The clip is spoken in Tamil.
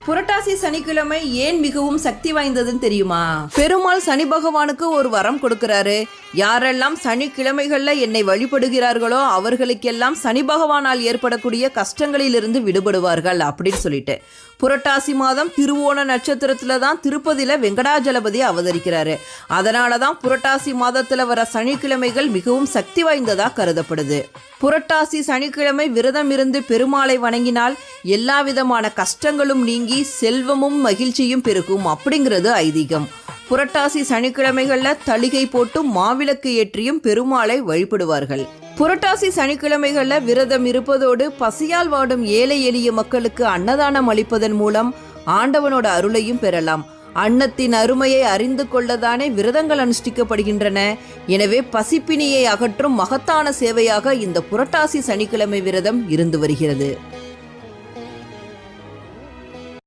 புரட்டாசி சனிக்கிழமை ஏன் மிகவும் சக்தி வாய்ந்ததுன்னு தெரியுமா? பெருமாள் சனி பகவானுக்கு ஒரு வரம் கொடுக்கிறாரு. யாரெல்லாம் சனிக்கிழமைகள்ல என்னை வழிபடுகிறார்களோ அவர்களுக்கெல்லாம் சனி பகவானால் ஏற்படக்கூடிய கஷ்டங்களிலிருந்து விடுபடுவார்கள் அப்படின்னு சொல்லிட்டு. புரட்டாசி மாதம் திருவோண நட்சத்திரத்துல தான் திருப்பதியில வெங்கடாஜலபதி அவதரிக்கிறாரு. அதனாலதான் புரட்டாசி மாதத்துல வர சனிக்கிழமைகள் மிகவும் சக்தி வாய்ந்ததா கருதப்படுது. புரட்டாசி சனிக்கிழமை விரதம் இருந்து பெருமாளை வணங்கினால் எல்லா விதமான கஷ்டங்களும் நீங்கி செல்வமும் மகிழ்ச்சியும் பெருகும் அப்படிங்கிறது ஐதீகம். புரட்டாசி சனிக்கிழமைகள்ல தளிகை போட்டும் மாவிளக்கு ஏற்றியும் பெருமாளை வழிபடுவார்கள். புரட்டாசி சனிக்கிழமைகள்ல விரதம் இருப்பதோடு பசியால் வாடும் ஏழை எளிய மக்களுக்கு அன்னதானம் அளிப்பதன் மூலம் ஆண்டவனோட அருளையும் பெறலாம். அன்னத்தின் அருமையை அறிந்து கொள்ளதானே விரதங்கள் அனுஷ்டிக்கப்படுகின்றன. எனவே பசிப்பினியை அகற்றும் மகத்தான சேவையாக இந்த புரட்டாசி சனிக்கிழமை விரதம் இருந்து வருகிறது.